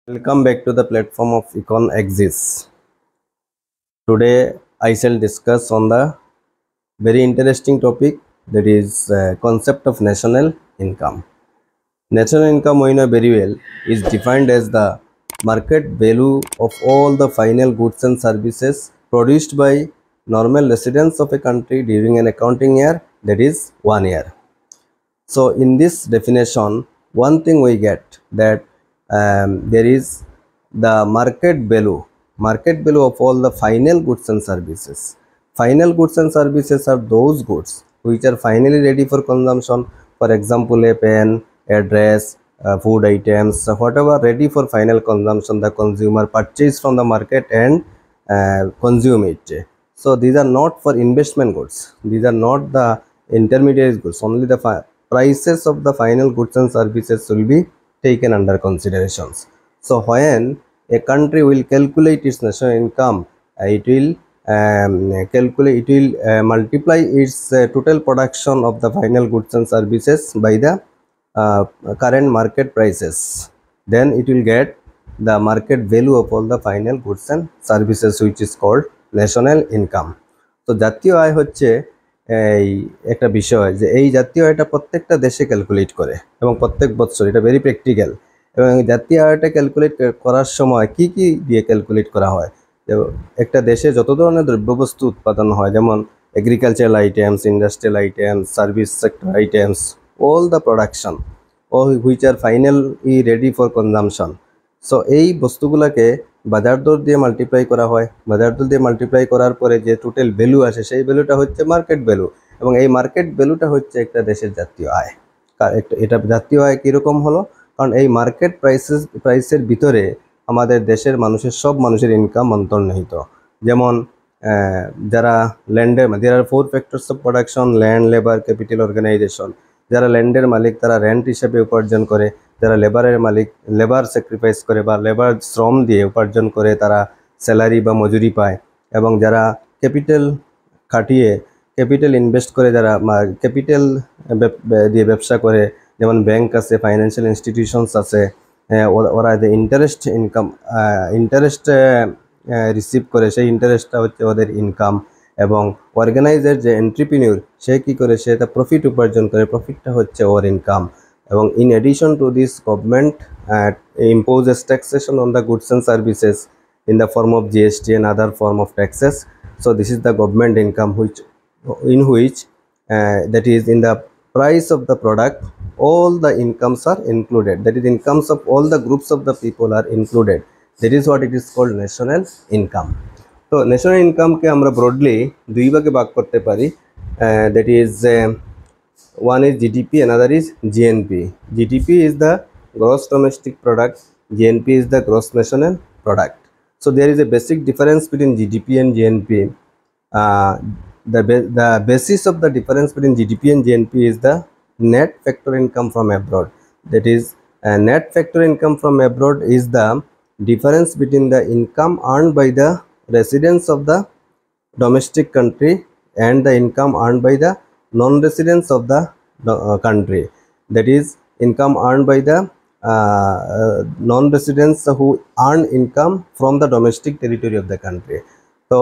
Welcome back to the platform of Econ Axis. Today I shall discuss on the very interesting topic, that is concept of national income. National income, we know very well, is defined as the market value of all the final goods and services produced by normal residents of a country during an accounting year, that is 1 year. So in this definition, one thing we get that there is the market value of all the final goods and services. Final goods and services are those goods which are finally ready for consumption. For example, a pen, a dress, food items, whatever ready for final consumption, the consumer purchase from the market and consume it. So these are not for investment goods. These are not the intermediate goods. Only the prices of the final goods and services will be taken under considerations. So when a country will calculate its national income, it will multiply its total production of the final goods and services by the current market prices. Then it will get the market value of all the final goods and services, which is called national income. তো জাতীয় আয় হচ্ছে এই একটা বিষয় যে এই জাতীয় আয়টা প্রত্যেকটা দেশে ক্যালকুলেট করে এবং প্রত্যেক বছর এটা ভেরি প্র্যাকটিক্যাল। এবং জাতীয় আয়টা ক্যালকুলেট করার সময় কি কি দিয়ে ক্যালকুলেট করা হয়, একটা দেশে যত ধরনের দ্রব্যবস্তু উৎপাদন হয়, যেমন agricultural items, industrial items, service sector items, all the production which are finally ready for consumption. So এই বস্তুগুলোকে বাজার দর দিয়ে মাল্টিপ্লাই করা হয়। বাজার দর দিয়ে মাল্টিপ্লাই করার পরে যে টোটাল ভ্যালু আসে সেই ভ্যালুটা হচ্ছে মার্কেট ভ্যালু, এবং এই মার্কেট ভ্যালুটা হচ্ছে একটা দেশের জাতীয় আয়। এটা জাতীয় আয় কীরকম হলো, কারণ এই মার্কেট প্রাইসের ভিতরে আমাদের দেশের সব মানুষের ইনকাম অন্তর্নিহিত। যেমন যারা ল্যান্ডের, there are 4 factors of production: land, labour, capital, organisation. যারা ল্যান্ডের মালিক তারা রেন্ট হিসেবে উপার্জন করে, যারা লেবারের মালিক লেবার স্যাক্রিফাইস করে বা লেবার শ্রম দিয়ে উপার্জন করে তারা স্যালারি বা মজুরি পায়, এবং যারা ক্যাপিটাল খাটিয়ে ক্যাপিটাল ইনভেস্ট করে, যারা ক্যাপিটাল দিয়ে ব্যবসা করে, যেমন ব্যাংক আছে, ফাইন্যান্সিয়াল ইনস্টিটিউশনস আছে, ওরা যে ইন্টারেস্ট রিসিভ করে সেই ইন্টারেস্টটা হচ্ছে ওদের ইনকাম। এবং অর্গানাইজার যে এন্ট্রিপ্রিনিউর সে কী করে, সে তা প্রফিট উপার্জন করে, প্রফিটটা হচ্ছে ওর ইনকাম। এবং in addition to this government imposes taxation on the goods and services in the form of GST and other form of taxes. So this is the government income in which that is in the price of the product all the incomes are included, that is incomes of all the groups of the people are included. That is what it is called national income. So national income ke amra broadly দুই ভাগে ভাগ করতে পারি, that is one is GDP, another is GNP. GDP is the gross domestic product, GNP is the gross national product. So there is a basic difference between GDP and GNP. The basis of the difference between GDP and GNP is the net factor income from abroad. That is net factor income from abroad is the difference between the income earned by the residents of the domestic country and the income earned by the non-residents of the country. That is income earned by the non-residents who earn income from the domestic territory of the country. তো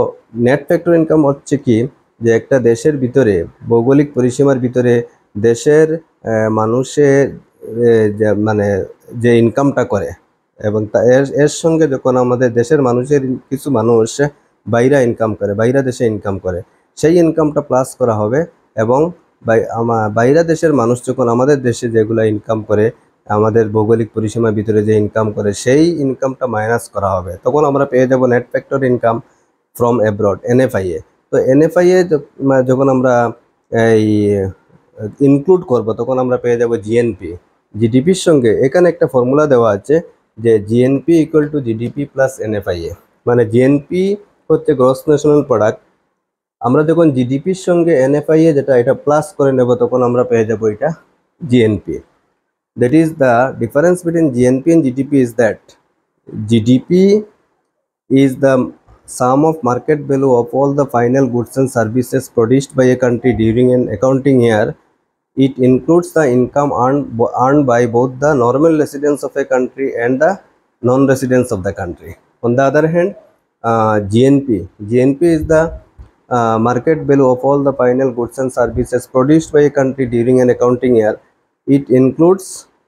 net factor income হচ্ছে কি, যে একটা দেশের ভিতরে ভৌগোলিক পরিসীমার ভিতরে দেশের মানুষের মানে যে ইনকামটা করে, এবং এর সঙ্গে যখন আমাদের দেশের মানুষের কিছু মানুষ বাইরে ইনকাম করে, বাইরে দেশে ইনকাম করে, সেই ইনকামটা প্লাস করা হবে। এবং বাইরে দেশের মানুষ যখন আমাদের দেশে যেগুলো ইনকাম করে, আমাদের ভৌগোলিক পরিসীমার ভিতরে যে ইনকাম করে, সেই ইনকামটা মাইনাস করা হবে। তখন আমরা পেয়ে যাব net factor income from abroad, NFIA। তো NFIA যখন আমরা এই ইনক্লুড করব তখন আমরা পেয়ে যাব GNP। জিডিপির সঙ্গে এখানে একটা ফর্মুলা দেওয়া আছে যে GNP equal to GDP plus NFIA, মানে GNP হচ্ছে গ্রস ন্যাশনাল প্রোডাক্ট। আমরা যখন জিডিপির সঙ্গে NFIA যেটা এটা প্লাস করে নেব তখন আমরা পেয়ে যাব এটা GNP। That is the difference between GNP and GDP is that GDP is the sum of market value of all the final goods and services produced by a country during an accounting year. It includes the income earned by both the normal residents of a country and the non-residents of the country. On the other hand, GNP is the market value of all the final goods and services produced by a country during an accounting year. It includes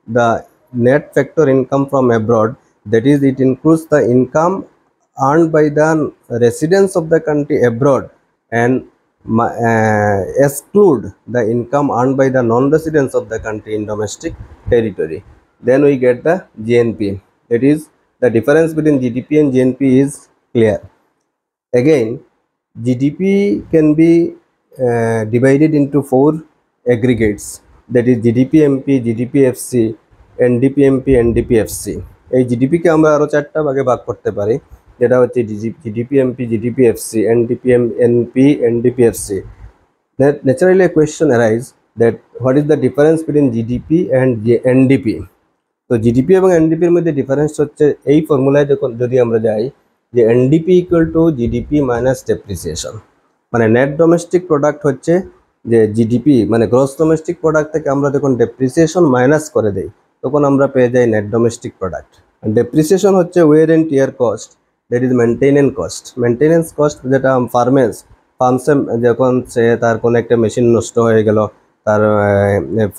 the net factor income from abroad, that is, it includes the income earned by the residents of the country abroad, and exclude the income earned by the non-residents of the country in domestic territory. Then we get the GNP. That is, the difference between GDP and GNP is clear. Again, GDP can be divided into four aggregates, that is GDP-MP, GDP-FC, NDP-MP, NDP-FC. এই জিডিপিকে আমরা আরও চারটা ভাগে ভাগ করতে পারি, যেটা হচ্ছে GDP-MP, GDP-FC, NDP-NP, NDP-FC. Naturally, a question arises that what is the difference between GDP and NDP? তো জিডিপি এবং এনডিপির মধ্যে ডিফারেন্স হচ্ছে এই ফর্মুলায় যদি আমরা যাই যে NDP equal to GDP minus depreciation, মানে নেট ডোমেস্টিক প্রোডাক্ট হচ্ছে যে জিডিপি মানে গ্রস ডোমেস্টিক প্রোডাক্ট থেকে আমরা যখন ডেপ্রিসিয়েশন মাইনাস করে দেই তখন আমরা পেয়ে যাই নেট ডোমেস্টিক প্রোডাক্ট। ডেপ্রিসিয়েশন হচ্ছে wear and tear cost, that is maintenance cost, যেটা ফার্মে যখন সে তার কোনো একটা মেশিন নষ্ট হয়ে গেল, তার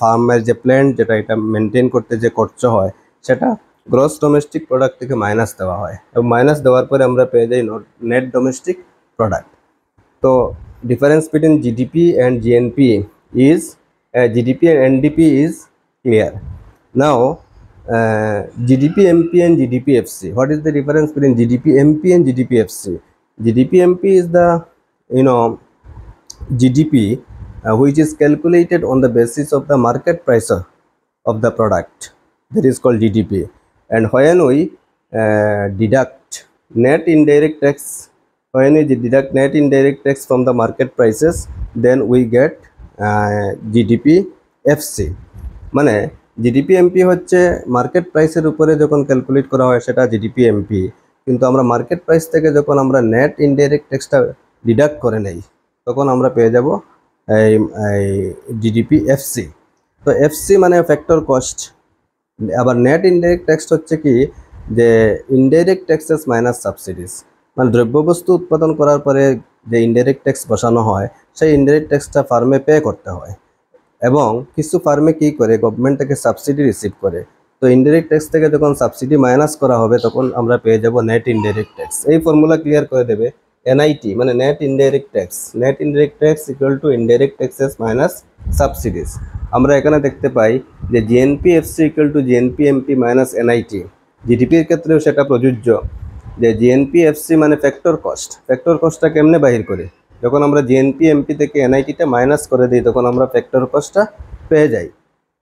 ফার্মের যে প্ল্যান্ট যেটা এটা মেনটেন করতে যে খরচ হয় সেটা গ্রস ডোমেস্টিক প্রোডাক্ট থেকে মাইনাস দেওয়া হয়, এবং মাইনাস দেওয়ার পরে আমরা পেয়ে যাই নেট ডোমেস্টিক প্রোডাক্ট। তো difference between GDP and GNP is GDP and NDP is clear. Now GDP-MP and GDP-FC. What is the difference between GDP-MP and GDP-FC? GDP-MP is the GDP which is calculated on the basis of the market price of the product, that is called GDP. And when we deduct net indirect tax, when we deduct net indirect tax from the market prices, then we get GDP-FC. মানে GDP-MP হচ্ছে market প্রাইসের উপরে যখন calculate করা হয় সেটা GDP-MP, কিন্তু আমরা মার্কেট প্রাইস থেকে যখন আমরা নেট ইনডাইরেক্ট ট্যাক্সটা ডিডাক্ট করে নেই তখন আমরা পেয়ে যাব এই GDP-FC। তো এফসি মানে ফ্যাক্টর কস্ট, আবার নেট ইনডাইরেক্ট ট্যাক্স হচ্ছে কি যে ইনডাইরেক্ট ট্যাক্সেস মাইনাস সাবসিডিজ, মানে দ্রব্যবস্তু উৎপাদন করার পরে যে ইনডাইরেক্ট ট্যাক্স বসানো হয় সেই ইনডাইরেক্ট ট্যাক্সটা ফার্মে পে করতে হয়, এবং কিছু ফার্মে কী করে গভর্নমেন্ট থেকে সাবসিডি রিসিভ করে। তো ইনডাইরেক্ট ট্যাক্স থেকে যখন সাবসিডি মাইনাস করা হবে তখন আমরা পেয়ে যাব নেট ইনডাইরেক্ট ট্যাক্স। এই ফর্মুলা ক্লিয়ার করে দেবে এনআইটি, মানে net indirect tax equal to indirect taxes minus subsidies. আমরা এখানে দেখতে পাই যে GNP-FC equal to GNP-MP minus NIT. জিডিপির ক্ষেত্রেও সেটা প্রযোজ্য, যে GNP-FC মানে ফ্যাক্টর কস্টটা কেমনে বাহির করে, যখন আমরা GNP-MP থেকে এনআইটিটা মাইনাস করে দিই তখন আমরা ফ্যাক্টর কস্টটা পেয়ে যাই।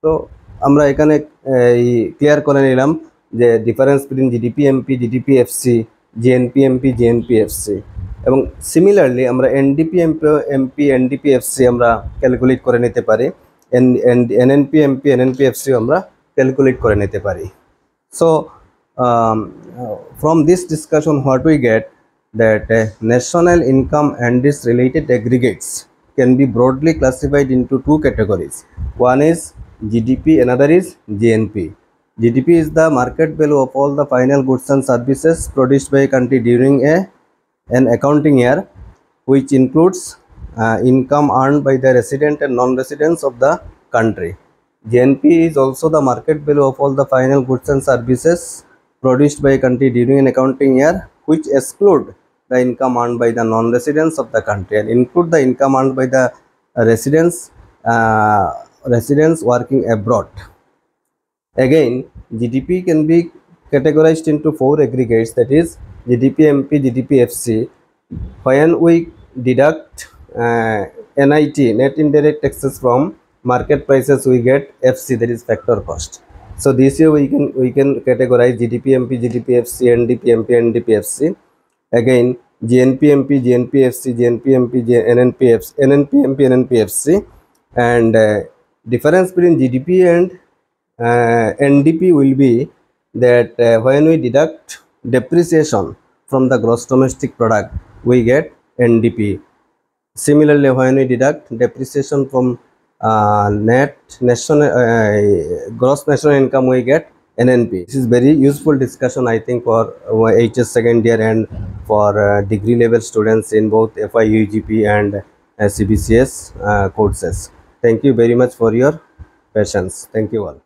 তো আমরা এখানে এই ক্লিয়ার করে নিলাম যে difference between GDP-MP, GDP-FC, GNP-MP, GNP-FC, এবং সিমিলারলি আমরা NDP-MP, NDP-FC আমরা ক্যালকুলেট করে নিতে পারি, NNP-MP, NNP-FC আমরা ক্যালকুলেট করে নিতে পারি। So from this discussion what we get that national income and its related aggregates can be broadly classified into two categories. One is GDP, another is GNP. GDP is the market value of all the final goods and services produced by a country during an accounting year, which includes income earned by the resident and non-residents of the country. GNP is also the market value of all the final goods and services produced by a country during an accounting year, which exclude the income earned by the non-residents of the country and include the income earned by the residents working abroad. Again, GDP can be categorized into four aggregates, that is GDP-MP, GDP-FC. When we deduct NIT, net indirect taxes, from market prices, we get FC, that is factor cost. So this way we can categorize GDP-MP, GDP-FC, NDP-MP, NDP-FC. Again, GNP-MP, GNP-FC, GNP-MP, NNP-MP, NNP-FC, and difference between GDP and NDP will be that when we deduct depreciation from the gross domestic product, we get NDP. Similarly, when we deduct depreciation from gross national income, we get NNP. This is very useful discussion, I think, for HS second year and for degree level students in both FI UGP and CBCS courses. Thank you very much for your patience. Thank you all.